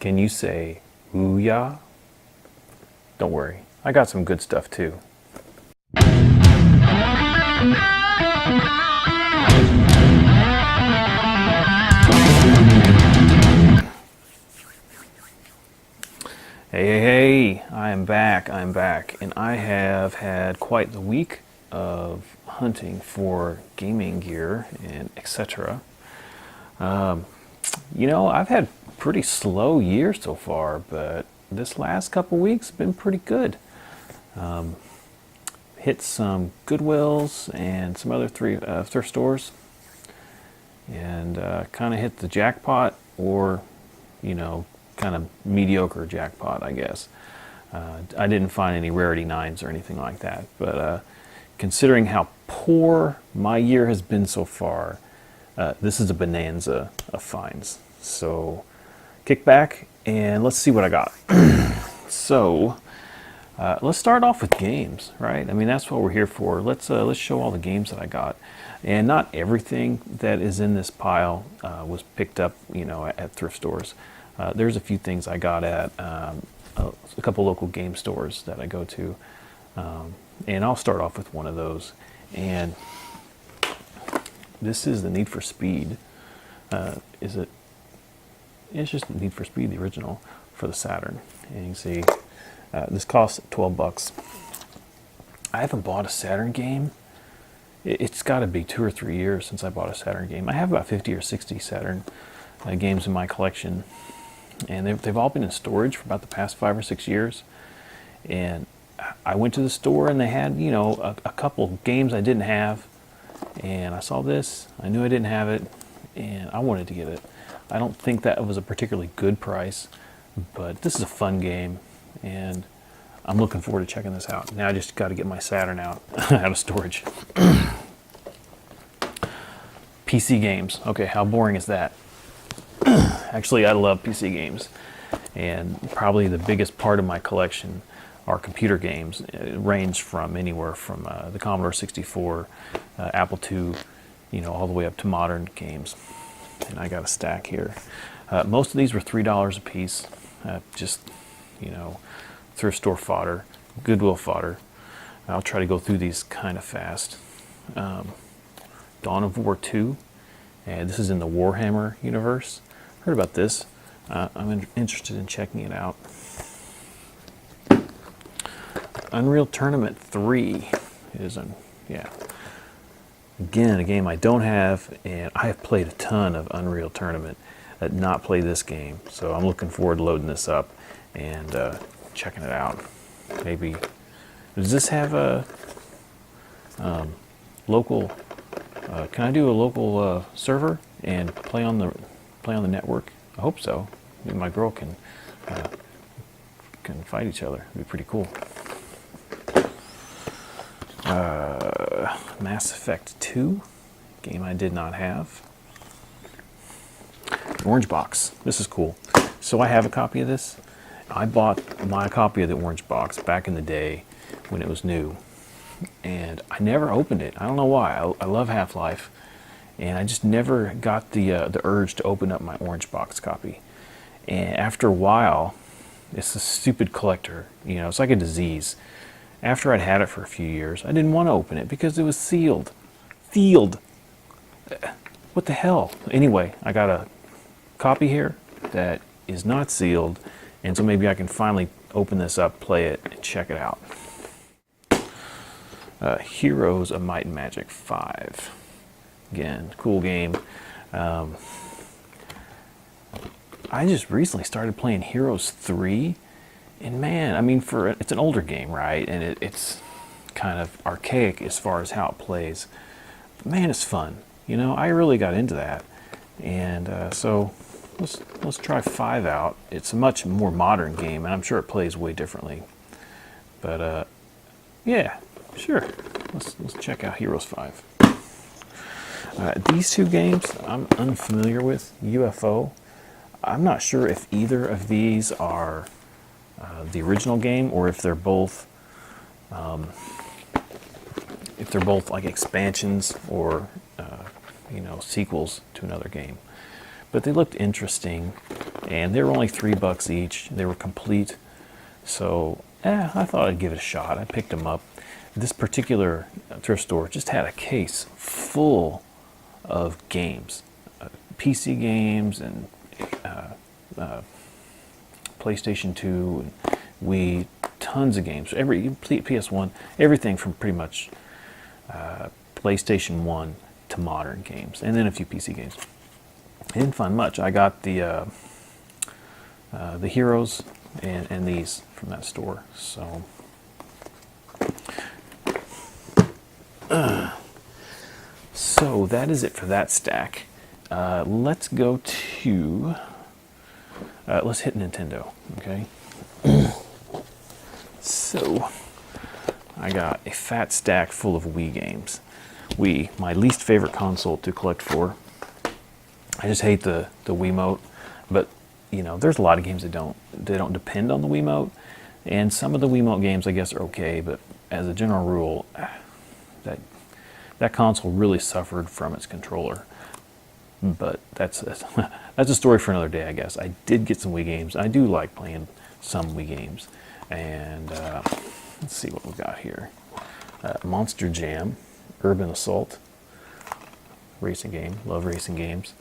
Can you say Ouya? Don't worry, I got some good stuff too. Hey, I'm back, and I have had quite the week of hunting for gaming gear and etc. I've had pretty slow year so far, but this last couple weeks been pretty good. Hit some Goodwills and some other thrift stores, and kind of hit the jackpot, or kind of mediocre jackpot, I guess. I didn't find any rarity 9s or anything like that, but considering how poor my year has been so far, this is a bonanza of finds. So kick back and let's see what I got. So let's start off with games, right? I mean, that's what we're here for. Let's show all the games that I got. And not everything that is in this pile was picked up, at thrift stores. There's a few things I got at a couple local game stores that I go to, and I'll start off with one of those. And this is the Need for Speed. Is it? It's just Need for Speed, the original, for the Saturn. And you can see this costs $12. I haven't bought a Saturn game. It's got to be 2 or 3 years since I bought a Saturn game. I have about 50 or 60 Saturn games in my collection, and they've all been in storage for about the past 5 or 6 years. And I went to the store and they had, a couple games I didn't have, and I saw this. I knew I didn't have it, and I wanted to get it. I don't think that was a particularly good price, but this is a fun game, and I'm looking forward to checking this out. Now I just got to get my Saturn out of storage. PC games. Okay, how boring is that? Actually, I love PC games, and probably the biggest part of my collection are computer games. It range from anywhere from the Commodore 64, Apple II, all the way up to modern games. And I got a stack here. Most of these were $3 a piece. Just, thrift store fodder, Goodwill fodder. I'll try to go through these kind of fast. Dawn of War 2, and this is in the Warhammer universe. Heard about this. I'm interested in checking it out. Unreal Tournament 3 is again a game I don't have, and I have played a ton of Unreal Tournament, not played this game, so I'm looking forward to loading this up and checking it out. Maybe does this have a local? Can I do a local server and play on the network? I hope so. Maybe my girl can fight each other. It'd be pretty cool. Mass Effect 2, game I did not have. Orange Box. This is cool. So I have a copy of this. I bought my copy of the Orange Box back in the day when it was new, and I never opened it. I don't know why. I love Half-Life, and I just never got the urge to open up my Orange Box copy. And after a while, it's a stupid collector. It's like a disease. After I'd had it for a few years, I didn't want to open it because it was sealed. Sealed. What the hell? Anyway, I got a copy here that is not sealed, and so maybe I can finally open this up, play it, and check it out. Heroes of Might and Magic 5. Again, cool game. I just recently started playing Heroes 3, and man, I mean, it's an older game, right? And it's kind of archaic as far as how it plays. But man, it's fun. I really got into that, and so let's try 5 out. It's a much more modern game, and I'm sure it plays way differently. But yeah, sure. Let's check out Heroes 5. These two games I'm unfamiliar with. UFO. I'm not sure if either of these are the original game, or if they're both like expansions or sequels to another game. But they looked interesting, and they were only $3 each. They were complete, so I thought I'd give it a shot. I picked them up. This particular thrift store just had a case full of games, PC games and PlayStation 2 and Wii, tons of games. Every PS1, everything from pretty much PlayStation 1 to modern games, and then a few PC games. I didn't find much. I got the Heroes and these from that store. So, so that is it for that stack. Let's go to. Let's hit Nintendo. Okay. So, I got a fat stack full of Wii games. Wii, my least favorite console to collect for. I just hate the Wiimote, but you know, there's a lot of games that don't depend on the Wiimote, and some of the Wiimote games I guess are okay, but as a general rule, that console really suffered from its controller. But that's a story for another day, I guess. I did get some Wii games. I do like playing some Wii games, and let's see what we got here. Monster Jam, Urban Assault, racing game. Love racing games.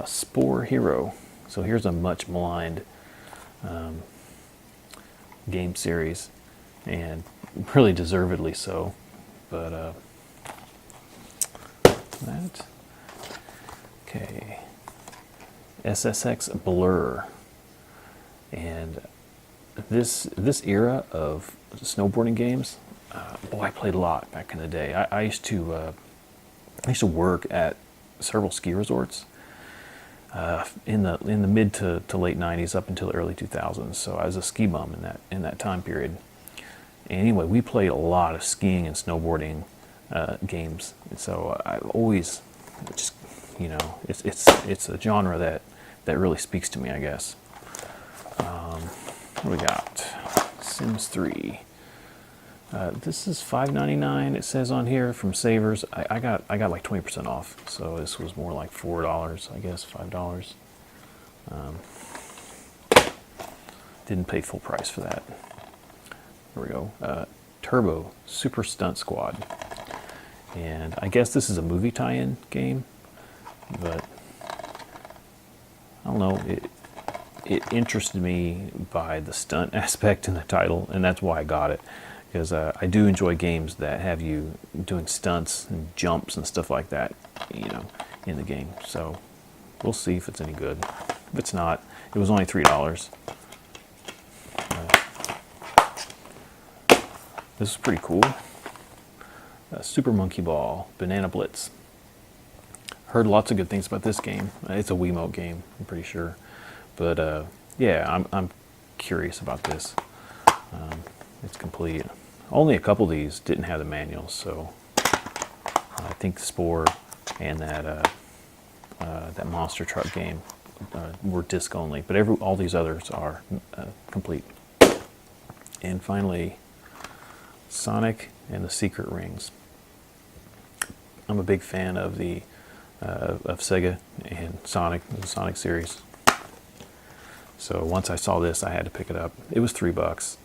Spore Hero. So here's a much maligned game series, and really deservedly so. But that. Okay. SSX Blur. And this era of snowboarding games, boy, I played a lot back in the day. I used to work at several ski resorts in the mid to late 90s up until the early 2000s. So I was a ski bum in that time period. Anyway, we played a lot of skiing and snowboarding games. And so I've always just, you know, it's a genre that really speaks to me, I guess. What do we got? Sims 3. This is $5.99. It says on here from Savers. I got like 20% off, so this was more like $4, I guess, $5. Didn't pay full price for that. There we go. Turbo Super Stunt Squad, and I guess this is a movie tie-in game, but I don't know. It interested me by the stunt aspect in the title, and that's why I got it. Because I do enjoy games that have you doing stunts and jumps and stuff like that, you know, in the game. So we'll see if it's any good. If it's not, it was only $3. This is pretty cool. Super Monkey Ball, Banana Blitz. Heard lots of good things about this game. It's a Wiimote game, I'm pretty sure. But yeah, I'm curious about this. It's complete. Only a couple of these didn't have the manuals, so I think Spore and that Monster Truck game were disc only. But all these others are complete. And finally, Sonic and the Secret Rings. I'm a big fan of the of Sega and Sonic, the Sonic series. So once I saw this, I had to pick it up. It was $3.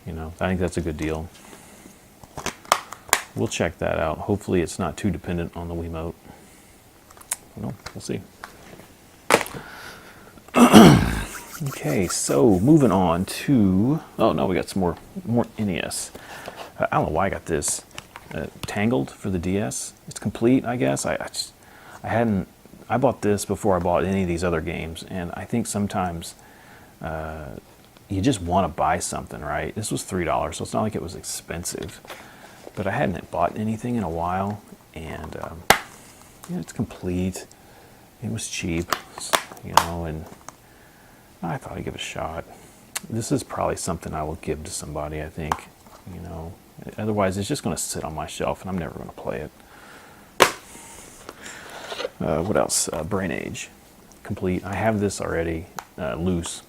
You know, I think that's a good deal. We'll check that out. Hopefully it's not too dependent on the Wiimote. Well, we'll see. Okay, so moving on to... Oh, no, we got some more NES. I don't know why I got this. Tangled for the DS. It's complete, I guess. I bought this before I bought any of these other games, and I think sometimes you just want to buy something, right? This was $3, so it's not like it was expensive. But I hadn't bought anything in a while, and yeah, it's complete. It was cheap, you know, and I thought I'd give it a shot. This is probably something I will give to somebody, I think, you know. Otherwise, it's just going to sit on my shelf, and I'm never going to play it. What else? Brain Age. Complete. I have this already, loose.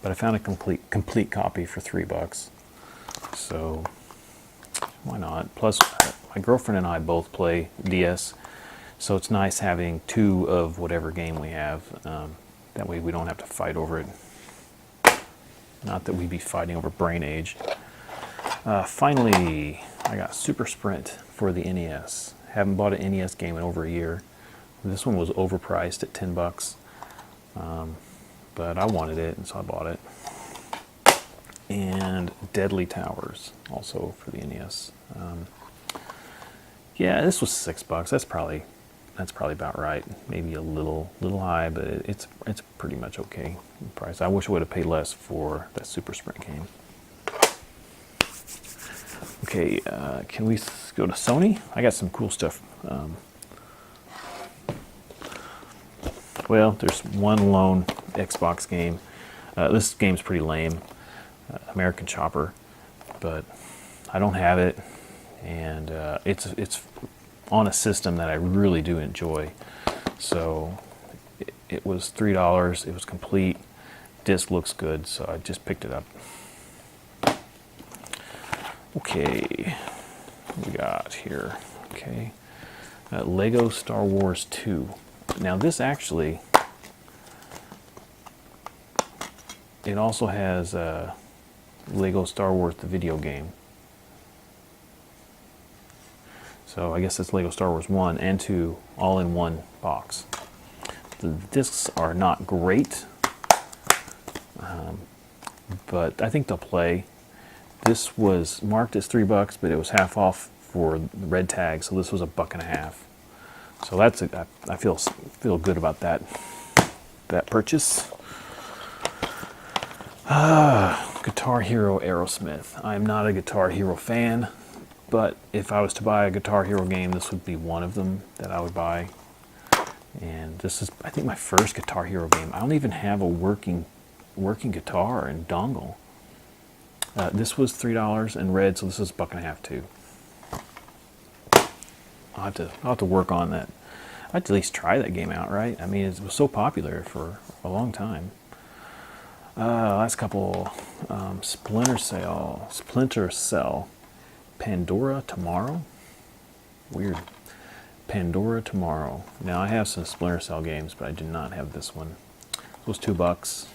But I found a complete copy for $3. So, why not? Plus, my girlfriend and I both play DS. So it's nice having two of whatever game we have. That way we don't have to fight over it. Not that we'd be fighting over Brain Age. Finally, I got Super Sprint for the NES. Haven't bought an NES game in over a year. This one was overpriced at $10, but I wanted it, and so I bought it. And Deadly Towers, also for the NES. Yeah, this was $6. That's probably about right. Maybe a little high, but it's pretty much okay price. I wish I would have paid less for that Super Sprint game. Okay, can we go to Sony? I got some cool stuff. Well, there's one lone Xbox game. This game's pretty lame, American Chopper, but I don't have it, and it's on a system that I really do enjoy. So it was $3. It was complete. Disc looks good, so I just picked it up. Okay, what we got here? Okay, Lego Star Wars 2. Now this actually, it also has Lego Star Wars the video game. So I guess it's Lego Star Wars 1 and 2 all in one box. The discs are not great, but I think they'll play. This was marked as $3, but it was half off for the red tag, so this was $1.50. So that's I feel good about that purchase. Guitar Hero Aerosmith. I'm not a Guitar Hero fan, but if I was to buy a Guitar Hero game, this would be one of them that I would buy. And this is, I think, my first Guitar Hero game. I don't even have a working guitar and dongle. This was $3 in red, so this is $1.50 too. I'll have to work on that. I'd at least try that game out, right? I mean, it was so popular for a long time. Last couple, Splinter Cell, Pandora Tomorrow. Weird. Pandora Tomorrow. Now I have some Splinter Cell games, but I do not have this one. It was $2.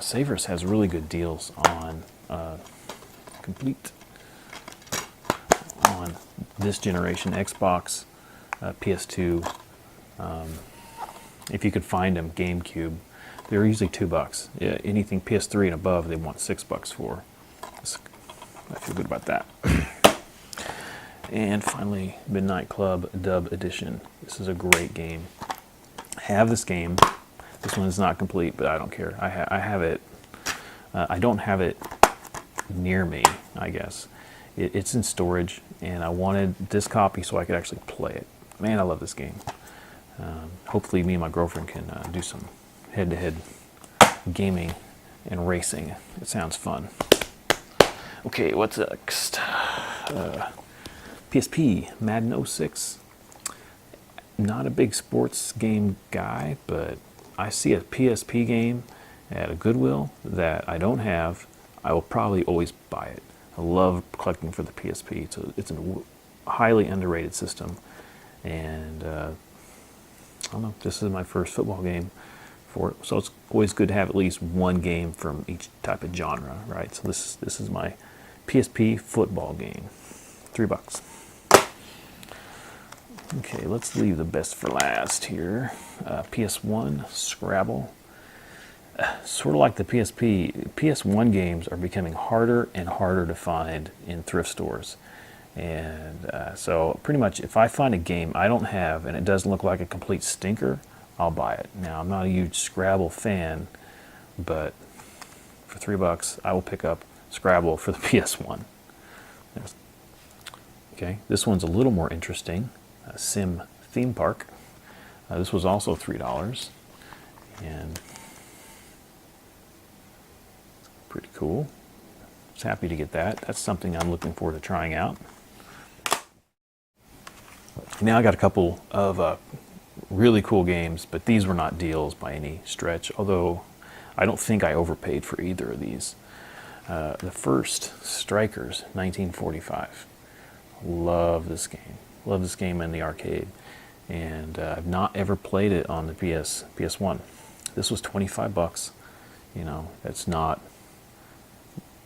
Savers has really good deals on complete on this generation Xbox, PS2. If you could find them, GameCube. They're usually $2. Yeah, anything PS3 and above, they want $6 for. I feel good about that. And finally, Midnight Club Dub Edition. This is a great game. I have this game. This one is not complete, but I don't care. I have it. I don't have it near me, I guess. It's in storage, and I wanted this copy so I could actually play it. Man, I love this game. Hopefully me and my girlfriend can do some head-to-head gaming and racing. It sounds fun. Okay, what's next? PSP, Madden 06. Not a big sports game guy, but I see a PSP game at a Goodwill that I don't have. I will probably always buy it. I love collecting for the PSP. It's a highly underrated system. And I don't know, this is my first football game for it. So it's always good to have at least one game from each type of genre, right? So this is my PSP football game. $3. Okay, let's leave the best for last here. PS1, Scrabble. Sort of like the PSP, PS1 games are becoming harder and harder to find in thrift stores. And so pretty much if I find a game I don't have and it doesn't look like a complete stinker, I'll buy it. Now, I'm not a huge Scrabble fan, but for $3, I will pick up Scrabble for the PS1. Okay, this one's a little more interesting. Sim Theme Park. This was also $3, and pretty cool. I was happy to get that. That's something I'm looking forward to trying out. Now I got a couple of really cool games, but these were not deals by any stretch, although I don't think I overpaid for either of these. The first, Strikers, 1945. Love this game. Love this game in the arcade. and I've not ever played it on the PS1. This was $25. You know, that's not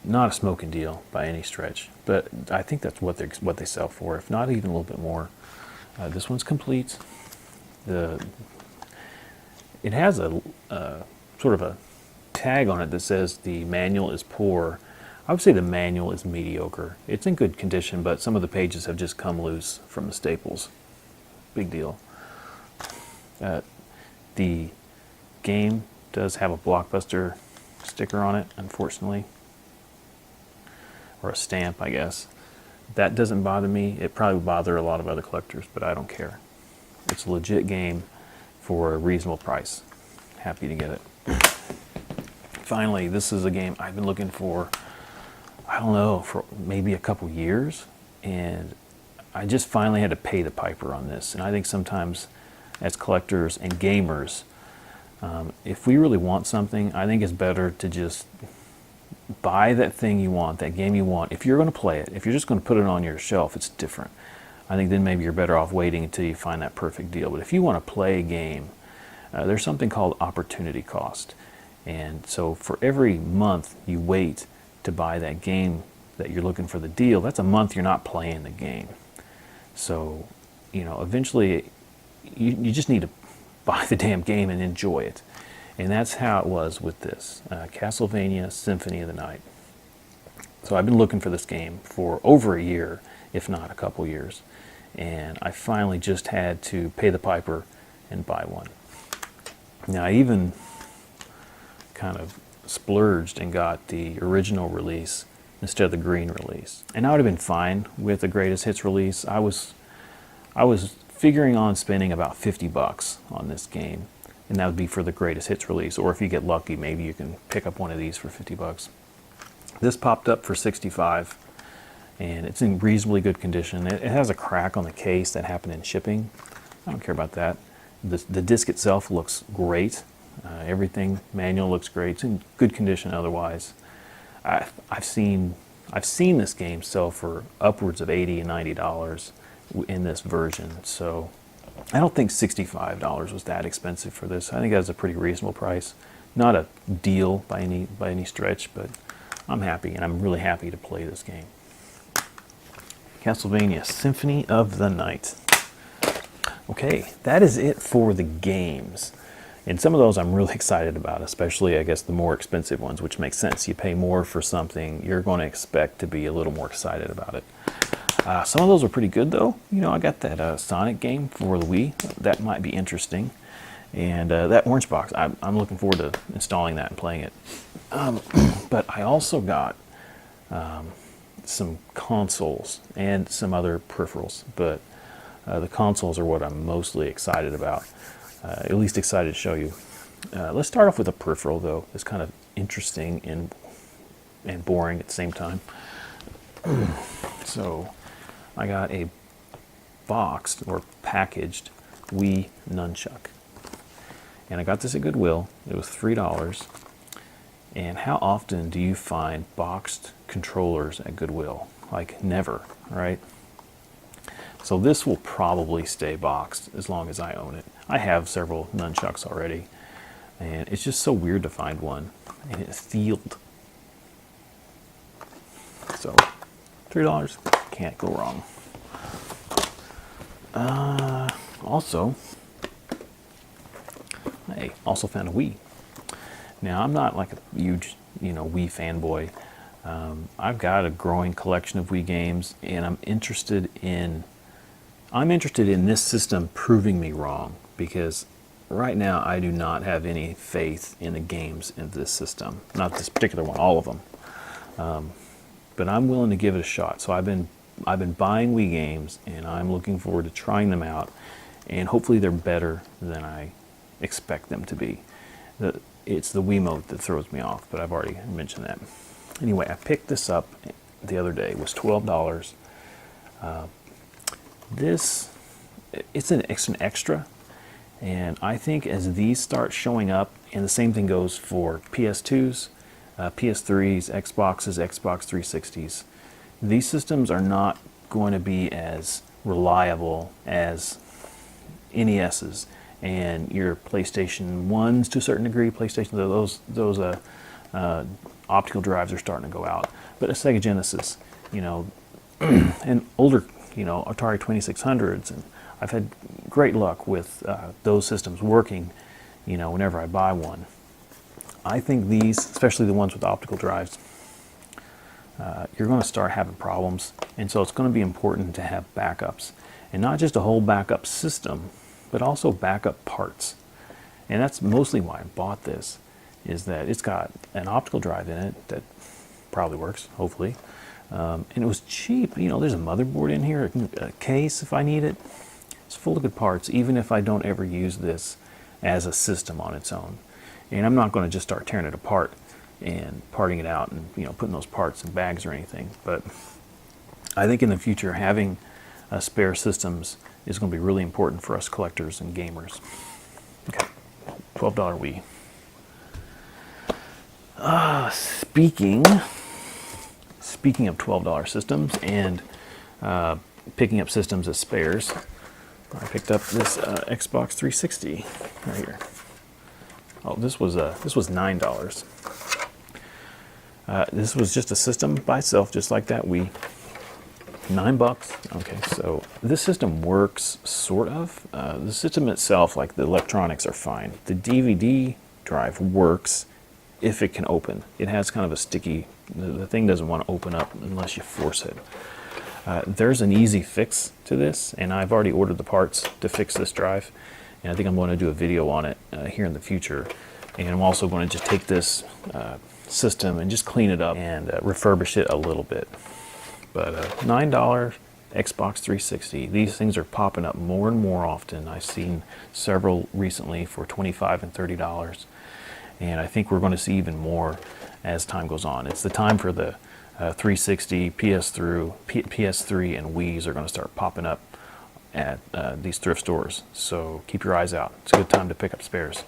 a smoking deal by any stretch, but I think that's what they sell for, if not even a little bit more. This one's complete. It has a sort of a tag on it that says the manual is poor. I would say the manual is mediocre. It's in good condition, but some of the pages have just come loose from the staples. Big deal. The game does have a Blockbuster sticker on it, unfortunately, or a stamp, I guess. That doesn't bother me. It probably would bother a lot of other collectors, but I don't care. It's a legit game for a reasonable price. Happy to get it. Finally, this is a game I've been looking for, I don't know, for maybe a couple years, and I just finally had to pay the piper on this. And I think sometimes as collectors and gamers, if we really want something, I think it's better to just buy that thing you want, that game you want. If you're going to play it, if you're just going to put it on your shelf, it's different. I think then maybe you're better off waiting until you find that perfect deal. But if you want to play a game, there's something called opportunity cost. And so for every month you wait to buy that game that you're looking for the deal, that's a month you're not playing the game. So, you know, eventually you just need to buy the damn game and enjoy it. And that's how it was with this, Castlevania Symphony of the Night. So I've been looking for this game for over a year, if not a couple years. And I finally just had to pay the piper and buy one. Now I even kind of splurged and got the original release instead of the green release. And I would have been fine with the Greatest Hits release. I was figuring on spending about $50 on this game, and that would be for the Greatest Hits release. Or if you get lucky, maybe you can pick up one of these for $50. This popped up for $65, and it's in reasonably good condition. It has a crack on the case that happened in shipping. I don't care about that. The disc itself looks great. Everything, manual looks great. It's in good condition otherwise. I've seen this game sell for upwards of $80 and $90 in this version. So I don't think $65 was that expensive for this. I think that's a pretty reasonable price. Not a deal by any stretch, but I'm happy, and I'm really happy to play this game. Castlevania Symphony of the Night. Okay, that is it for the games. And some of those I'm really excited about, especially, I guess, the more expensive ones, which makes sense. You pay more for something, you're going to expect to be a little more excited about it. Some of those are pretty good, though. You know, I got that Sonic game for the Wii. That might be interesting. And that orange box, I'm looking forward to installing that and playing it. But I also got some consoles and some other peripherals. But the consoles are what I'm mostly excited about. At least excited to show you. Let's start off with a peripheral, though. It's kind of interesting and boring at the same time. So I got a boxed or packaged Wii Nunchuck. And I got this at Goodwill. It was $3. And how often do you find boxed controllers at Goodwill? Like never, right? So this will probably stay boxed as long as I own it. I have several nunchucks already, and it's just so weird to find one, and it's sealed. So, $3, can't go wrong. Also, I also found a Wii. Now, I'm not like a huge, Wii fanboy. I've got a growing collection of Wii games, and I'm interested in this system proving me wrong, because right now I do not have any faith in the games in this system. Not this particular one, all of them. But I'm willing to give it a shot. So I've been buying Wii games, and I'm looking forward to trying them out, and hopefully they're better than I expect them to be. It's the Wiimote that throws me off, but I've already mentioned that. Anyway, I picked this up the other day. It was $12. It's an extra, and I think as these start showing up, and the same thing goes for PS2s, PS3s, Xboxes, Xbox 360s, these systems are not going to be as reliable as NESs and your PlayStation 1s to a certain degree. PlayStation, those optical drives are starting to go out. But a Sega Genesis, you know, and older, you know, Atari 2600s, and I've had great luck with those systems working, you know, whenever I buy one. I think these, especially the ones with optical drives, you're going to start having problems, and so it's going to be important to have backups, and not just a whole backup system, but also backup parts. And that's mostly why I bought this, is that it's got an optical drive in it that probably works, hopefully, and it was cheap. You know, there's a motherboard in here, a case if I need it. It's full of good parts, even if I don't ever use this as a system on its own. And I'm not going to just start tearing it apart and parting it out and, you know, putting those parts in bags or anything. But I think in the future, having spare systems is going to be really important for us collectors and gamers. Okay, $12 Wii. Speaking of $12 systems and picking up systems as spares, I picked up this Xbox 360 right here. Oh, this was $9. This was just a system by itself, just like that Wii. $9. Okay, so this system works sort of. The system itself, like the electronics, are fine. The DVD drive works if it can open. It has kind of a sticky. The thing doesn't want to open up unless you force it. There's an easy fix to this, and I've already ordered the parts to fix this drive, and I think I'm going to do a video on it here in the future. And I'm also going to just take this system and just clean it up and refurbish it a little bit. But $9 Xbox 360, these things are popping up more and more often. I've seen several recently for $25 and $30, and I think we're going to see even more as time goes on. It's the time for the 360, PS3, and Wii's are going to start popping up at these thrift stores. So keep your eyes out. It's a good time to pick up spares.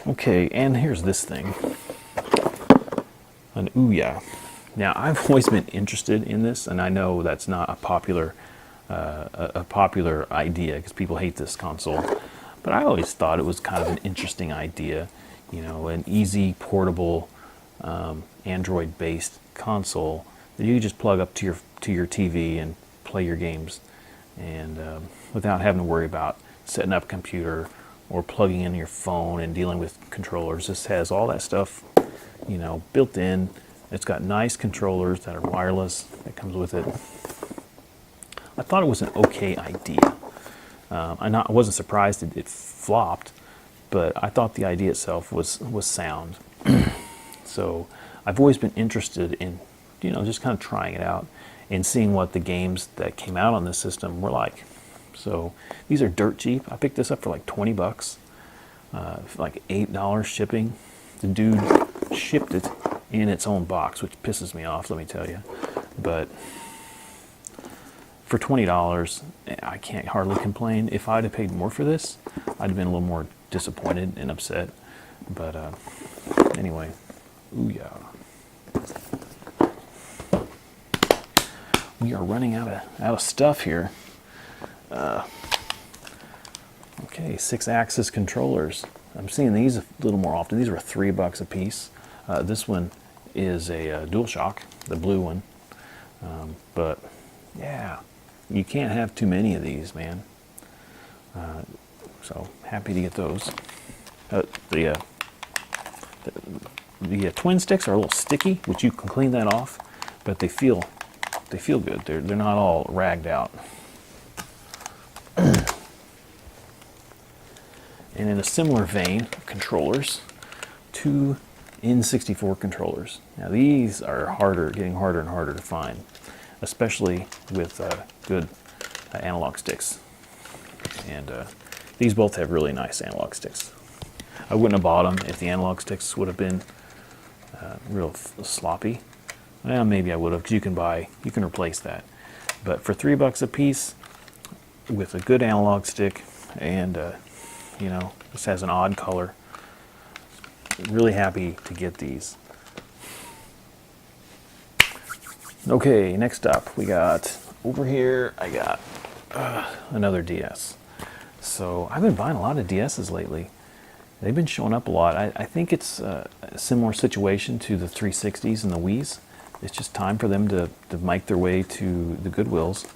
Okay, and here's this thing. An Ouya. Now, I've always been interested in this, and I know that's not a popular idea because people hate this console. But I always thought it was kind of an interesting idea, you know, an easy, portable, Android-based console that you just plug up to your TV and play your games, and without having to worry about setting up a computer or plugging in your phone and dealing with controllers. This has all that stuff, you know, built in. It's got nice controllers that are wireless that comes with it. I thought it was an okay idea. I wasn't surprised it flopped, but I thought the idea itself was sound. So I've always been interested in, you know, just kind of trying it out and seeing what the games that came out on this system were like. So these are dirt cheap. I picked this up for like $20, like $8 shipping. The dude shipped it in its own box, which pisses me off, let me tell you. But for $20, I can't hardly complain. If I'd have paid more for this, I'd have been a little more disappointed and upset. But anyway, Ouya. We are running out of stuff here. Okay, 6-axis controllers. I'm seeing these a little more often. These were $3 a piece. This one is a DualShock, the blue one. But yeah, you can't have too many of these, man. So happy to get those. The twin sticks are a little sticky, which you can clean that off, but they feel good. They're not all ragged out. And in a similar vein of controllers, 2 N64 controllers. Now these are getting harder and harder to find, especially with good analog sticks. And these both have really nice analog sticks. I wouldn't have bought them if the analog sticks would have been real sloppy. Well, maybe I would have, because you can replace that. But for $3 a piece, with a good analog stick, and you know, this has an odd color. Really happy to get these. Okay, next up we got over here. I got another DS. So I've been buying a lot of DSs lately. They've been showing up a lot. I think it's a similar situation to the 360s and the Wiis. It's just time for them to make their way to the Goodwills.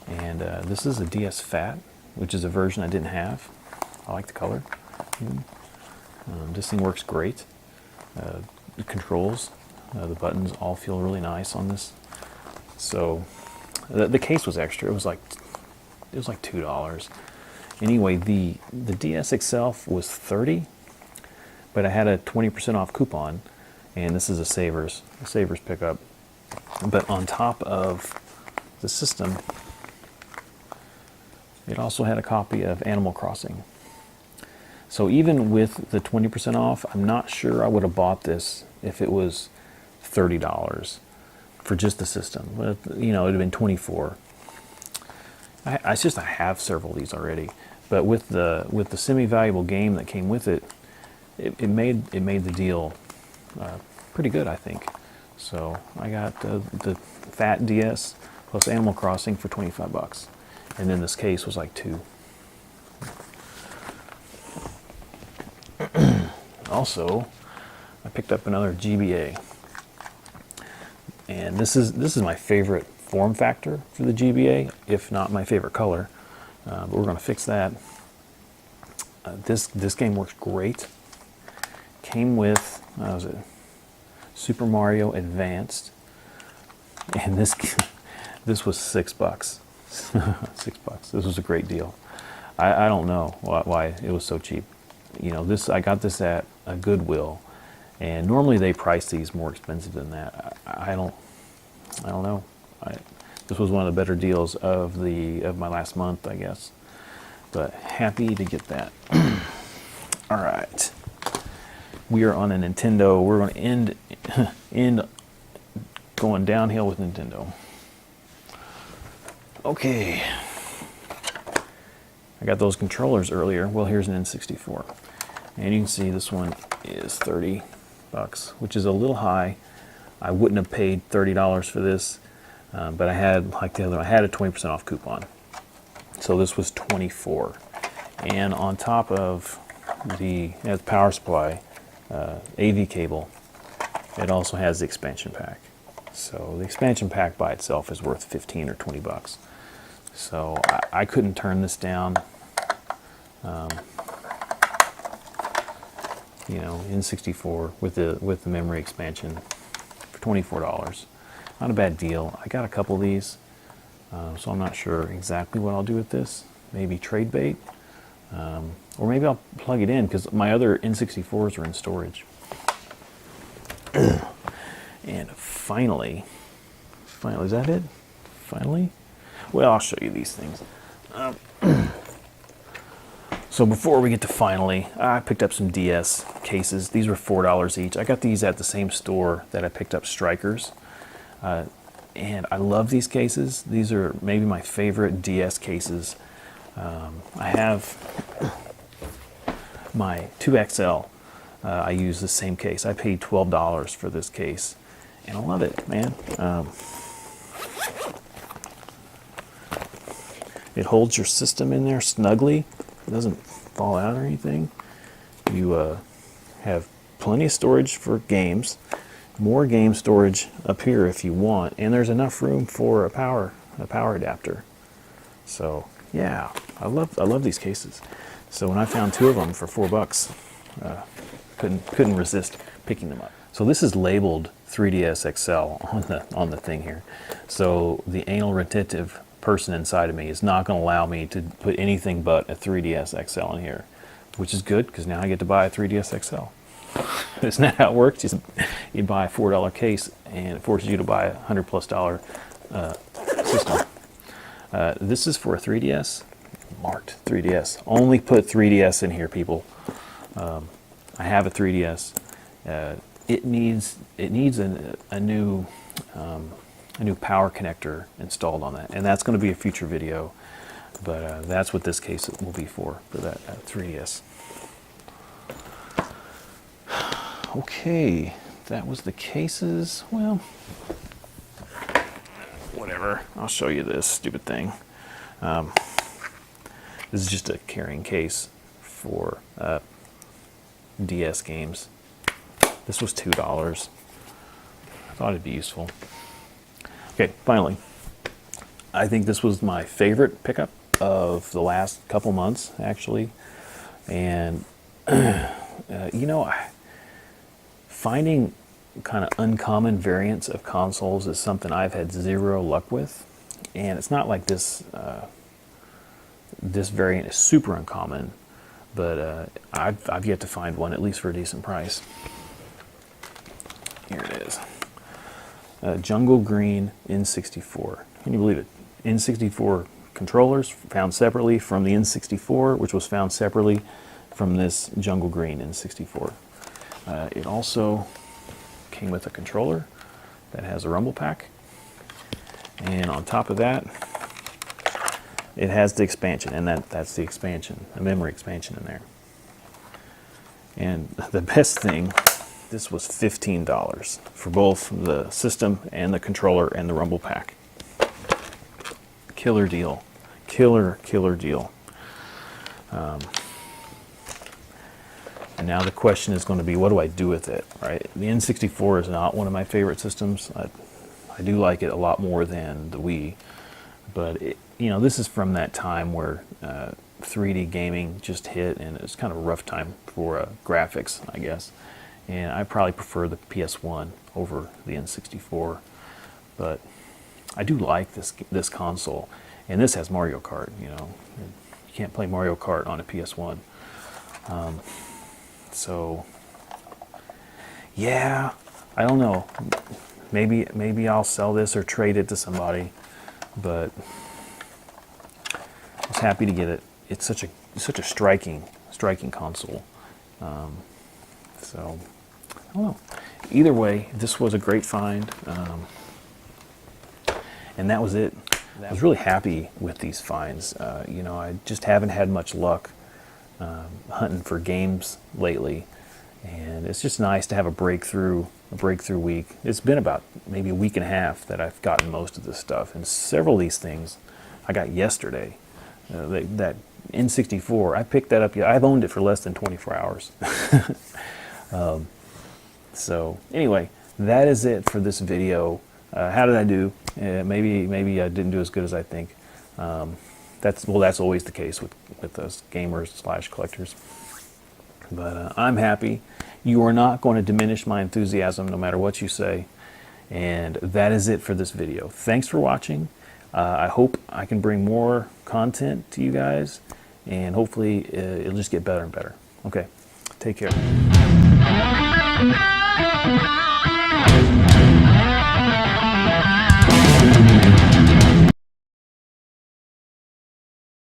And this is a DS Fat, which is a version I didn't have. I like the color. This thing works great. The controls, the buttons all feel really nice on this. So the case was extra. It was like $2. Anyway, the DS itself was $30, but I had a 20% off coupon, and this is a Savers pickup. But on top of the system, it also had a copy of Animal Crossing. So even with the 20% off, I'm not sure I would have bought this if it was $30 for just the system. But, you know, it would have been $24. I have several of these already, but with the semi-valuable game that came with it, it made the deal pretty good, I think. So I got the Fat DS plus Animal Crossing for $25, and then this case was like $2. Also, I picked up another GBA, and this is my favorite form factor for the GBA, if not my favorite color. But we're going to fix that. This game works great. Came with what was it? Super Mario Advanced, and this was $6. $6. This was a great deal. I don't know why it was so cheap. You know, I got this at a Goodwill, and normally they price these more expensive than that. I don't know. This was one of the better deals of my last month, I guess. But happy to get that. All right, we are on a Nintendo. We're going to end going downhill with Nintendo. Okay, I got those controllers earlier. Well, here's an N64, and you can see this one is $30, which is a little high. I wouldn't have paid $30 for this. But I had, like the other one, I had a 20% off coupon. So this was $24. And on top of the power supply, AV cable, it also has the expansion pack. So the expansion pack by itself is worth $15 or $20. So I couldn't turn this down. You know, N64 with the memory expansion for $24. Not a bad deal. I got a couple of these, so I'm not sure exactly what I'll do with this. Maybe trade bait, or maybe I'll plug it in because my other N64s are in storage. And finally, is that it? Finally? Well, I'll show you these things. So before we get to finally, I picked up some DS cases. These were $4 each. I got these at the same store that I picked up Strikers. And I love these cases. These are maybe my favorite DS cases. I have my 2XL. I use the same case. I paid $12 for this case, and I love it, man. It holds your system in there snugly. It doesn't fall out or anything. You have plenty of storage for games. More game storage up here if you want, and there's enough room for a power adapter. So yeah, I love these cases. So when I found two of them for $4, couldn't resist picking them up. So this is labeled 3DS XL on the thing here. So the anal retentive person inside of me is not going to allow me to put anything but a 3DS XL in here, which is good because now I get to buy a 3DS XL. Isn't that how it works? You buy a $4 case and it forces you to buy $100+ system. This is for a 3DS, marked 3DS. Only put 3DS in here, people. I have a 3DS. It needs a new power connector installed on that, and that's going to be a future video. But that's what this case will be for that 3DS. Okay, that was the cases. Well, whatever. I'll show you this stupid thing. This is just a carrying case for DS games. This was $2. I thought it'd be useful. Okay, finally, I think this was my favorite pickup of the last couple months, actually. And you know, finding kind of uncommon variants of consoles is something I've had zero luck with. And it's not like this this variant is super uncommon, but I've yet to find one, at least for a decent price. Here it is. Jungle Green N64. Can you believe it? N64 controllers found separately from the N64, which was found separately from this Jungle Green N64. It also came with a controller that has a rumble pack. And on top of that, it has the expansion, and that's the expansion, a memory expansion in there. And the best thing, this was $15 for both the system and the controller and the rumble pack. Killer deal. Killer deal. And now the question is going to be, what do I do with it, right? The N64 is not one of my favorite systems. I do like it a lot more than the Wii, but you know, this is from that time where 3D gaming just hit, and it's kind of a rough time for graphics, I guess. And I probably prefer the PS1 over the N64, but I do like this console, and this has Mario Kart. You know, you can't play Mario Kart on a PS1. So yeah, I don't know. Maybe I'll sell this or trade it to somebody, but I was happy to get it. It's such a striking console. So I don't know. Either way, this was a great find, and that was it. I was really happy with these finds. You know, I just haven't had much luck hunting for games lately, and it's just nice to have a breakthrough week. It's been about maybe a week and a half that I've gotten most of this stuff, and several of these things I got yesterday. That N64, I picked that up. I've owned it for less than 24 hours. So anyway, that is it for this video. How did I do? Maybe I didn't do as good as I think. That's always the case with us gamers / collectors. But I'm happy. You are not going to diminish my enthusiasm no matter what you say. And that is it for this video. Thanks for watching. I hope I can bring more content to you guys, and hopefully it'll just get better and better. Okay, take care.